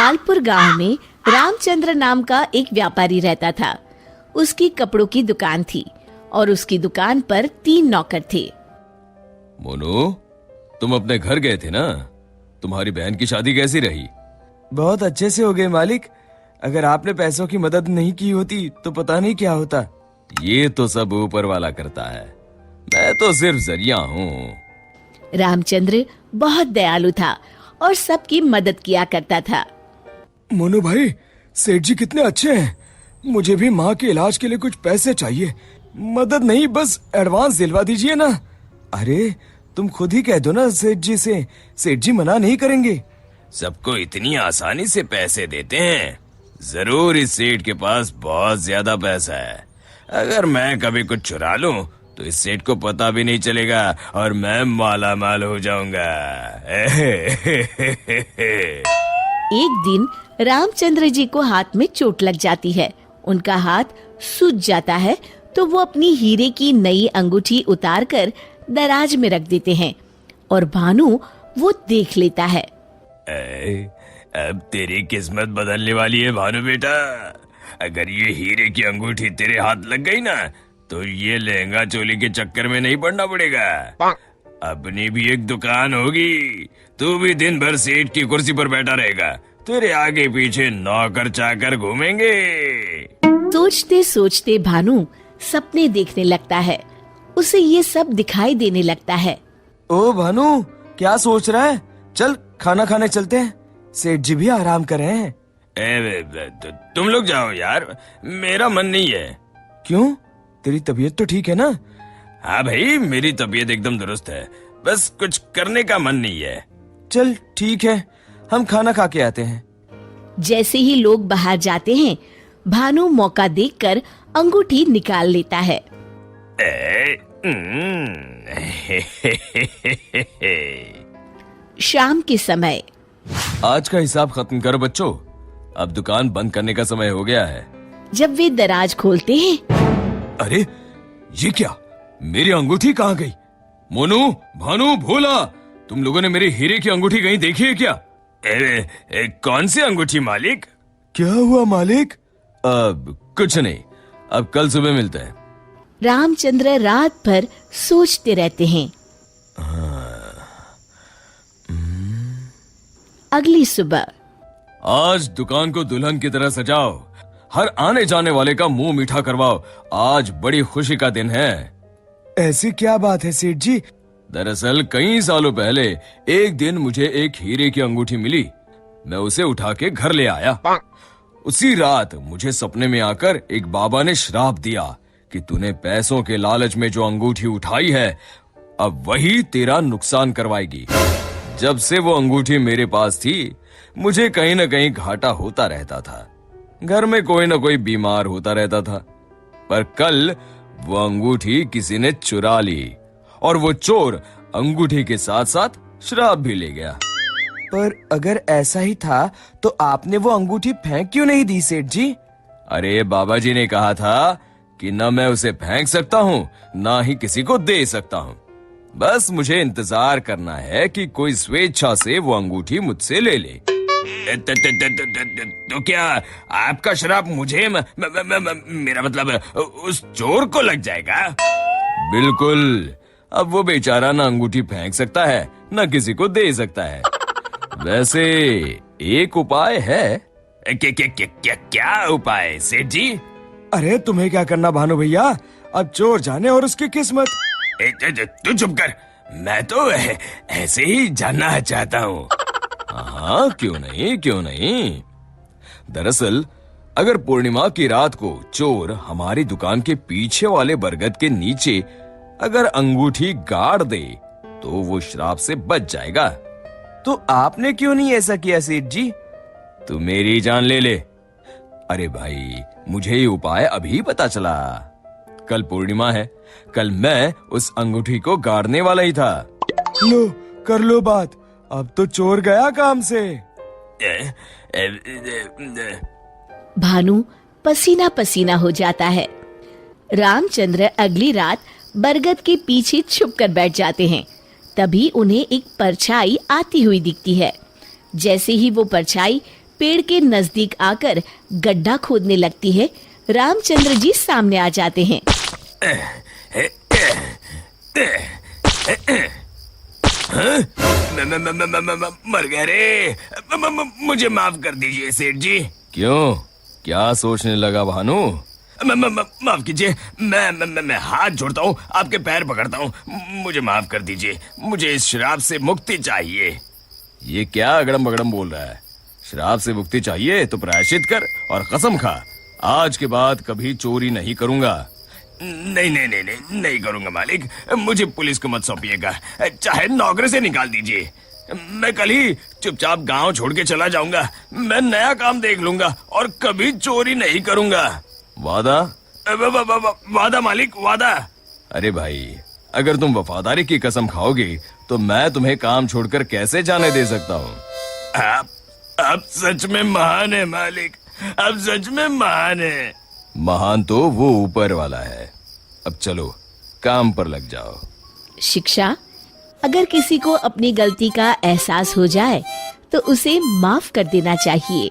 लालपुर गांव में रामचंद्र नाम का एक व्यापारी रहता था। उसकी कपड़ों की दुकान थी और उसकी दुकान पर 3 नौकर थे। मोनू, तुम अपने घर गए थे ना? तुम्हारी बहन की शादी कैसी रही? बहुत अच्छे से हो गए मालिक। अगर आपने पैसों की मदद नहीं की होती तो पता नहीं क्या होता। ये तो सब ऊपर वाला करता है, मैं तो सिर्फ जरिया हूँ। रामचंद्र बहुत दयालु था और सबकी मदद किया करता था। मोनू भाई, सेठ जी कितने अच्छे हैं। मुझे भी माँ के इलाज के लिए कुछ पैसे चाहिए। मदद नहीं, बस एडवांस दिलवा दीजिए ना। अरे तुम खुद ही कह दो ना सेठ जी से, सेठ जी मना नहीं करेंगे। सबको इतनी आसानी से पैसे देते हैं? जरूर इस सेठ के पास बहुत ज्यादा पैसा है। अगर मैं कभी कुछ चुरा लूं तो इस सेठ को पता भी नहीं चलेगा और मैं माला माल हो जाऊंगा। एक दिन रामचंद्र जी को हाथ में चोट लग जाती है। उनका हाथ सूज जाता है तो वो अपनी हीरे की नई अंगूठी उतारकर दराज में रख देते हैं और भानु वो देख लेता है। अब तेरी किस्मत बदलने वाली है भानु बेटा। अगर ये हीरे की अंगूठी तेरे हाथ लग गई ना तो ये लहंगा चोली के चक्कर में नहीं पड़ना पड़ेगा। अपनी भी एक दुकान होगी, तू भी दिन भर सेठ की कुर्सी पर बैठा रहेगा, तेरे आगे पीछे नौकर चाकर घूमेंगे। सोचते सोचते भानु सपने देखने लगता है। उसे ये सब दिखाई देने लगता है। ओ भानु, क्या सोच रहा है? चल खाना खाने चलते हैं, सेठ जी भी आराम कर रहे हैं। तुम लोग जाओ यार, मेरा मन नहीं है। क्यों? तेरी तबीयत तो ठीक है ना? हाँ भाई, मेरी तबीयत एकदम दुरुस्त है, बस कुछ करने का मन नहीं है। चल ठीक है, हम खाना खा के आते हैं। जैसे ही लोग बाहर जाते हैं, भानु मौका देखकर अंगूठी निकाल लेता है। शाम के समय आज का हिसाब खत्म करो बच्चों, अब दुकान बंद करने का समय हो गया है। जब वे दराज खोलते हैं, अरे ये क्या, मेरी अंगूठी कहाँ गई? मोनू, भानु, भोला, तुम लोगों ने मेरी हीरे की अंगूठी कहीं देखी है क्या? कौन सी अंगूठी मालिक? क्या हुआ मालिक? अब कुछ नहीं, अब कल सुबह मिलते हैं। रामचंद्र रात भर सोचते रहते हैं। अगली सुबह आज दुकान को दुल्हन की तरह सजाओ, हर आने जाने वाले का मुंह मीठा करवाओ, आज बड़ी खुशी का दिन है। ऐसी क्या बात है सेठ जी? दरअसल कई सालों पहले एक दिन मुझे एक हीरे की अंगूठी मिली। मैं उसे उठा के घर ले आया। उसी रात मुझे सपने में आकर एक बाबा ने श्राप दिया कि तूने पैसों के लालच में जो अंगूठी उठाई है, अब वही तेरा नुकसान करवाएगी। जब से वो अंगूठी मेरे पास थी, मुझे कहीं न कहीं घाटा होता रहता था। घर में कोई न कोई बीमार होता रहता था। पर कल वो अंगूठी किसी ने चुरा ली और वो चोर अंगूठी के साथ साथ श्राप भी ले गया। पर अगर ऐसा ही था तो आपने वो अंगूठी फेंक क्यों नहीं दी सेठ जी? अरे बाबा जी ने कहा था कि न मैं उसे फेंक सकता हूँ, ना ही किसी को दे सकता हूँ। बस मुझे इंतजार करना है कि कोई स्वेच्छा से वो अंगूठी मुझसे ले ले। तो क्या आपका श्राप मुझे मेरा मतलब उस चोर को लग जाएगा? बिल्कुल। अब वो बेचारा ना अंगूठी फेंक सकता है, न किसी को दे सकता है। वैसे एक उपाय है। क्या उपाय सेठ जी? अरे तुम्हें क्या करना भानु भैया, अब चोर जाने और उसकी किस्मत। तू चुप कर, मैं तो ऐसे ही जानना चाहता हूँ। हाँ, क्यों नहीं, क्यों नहीं। दरअसल अगर पूर्णिमा की रात को चोर हमारी दुकान के पीछे वाले बरगद के नीचे अगर अंगूठी गाड़ दे तो वो श्राप से बच जाएगा। तो आपने क्यों नहीं ऐसा किया सेठ जी? तू मेरी जान ले ले। अरे भाई, मुझे ये उपाय अभी पता चला। कल पूर्णिमा है, कल मैं उस अंगूठी को गाड़ने वाला ही था। लो, कर लो बात, अब तो चोर गया काम से। भानु पसीना पसीना हो जाता है। रामचंद्र अगली रात बरगद के पीछे छुपकर बैठ जाते हैं। तभी उन्हें एक परछाई आती हुई दिखती है। जैसे ही वो परछाई पेड़ के नजदीक आकर गड्ढा खोदने लगती है, रामचंद्र जी सामने आ जाते हैं। मर गए रे। मुझे माफ कर दीजिए सेठ जी। क्यों, क्या सोचने लगा भानु? माफ कीजिए, मैं हाथ जोड़ता हूँ, आपके पैर पकड़ता हूँ, मुझे माफ कर दीजिए। मुझे इस शराब से मुक्ति चाहिए। ये क्या अगड़म बगड़म बोल रहा है? शराब से मुक्ति चाहिए तो प्रायश्चित कर और कसम खा, आज के बाद कभी चोरी नहीं करूंगा। नहीं नहीं नहीं नहीं नहीं करूंगा मालिक, मुझे पुलिस को मत सौंपिएगा, चाहे नौकरी से निकाल दीजिए। मैं कल ही चुपचाप गांव छोड़ के चला जाऊंगा। मैं नया काम देख लूंगा और कभी चोरी नहीं करूंगा। वादा? वादा मालिक, वादा। अरे भाई, अगर तुम वफादारी की कसम खाओगे तो मैं तुम्हें काम छोड़कर कैसे जाने दे सकता हूँ। आप सच में महान है मालिक, आप सच में महान है। महान तो वो ऊपर वाला है। अब चलो काम पर लग जाओ। शिक्षा, अगर किसी को अपनी गलती का एहसास हो जाए तो उसे माफ कर देना चाहिए।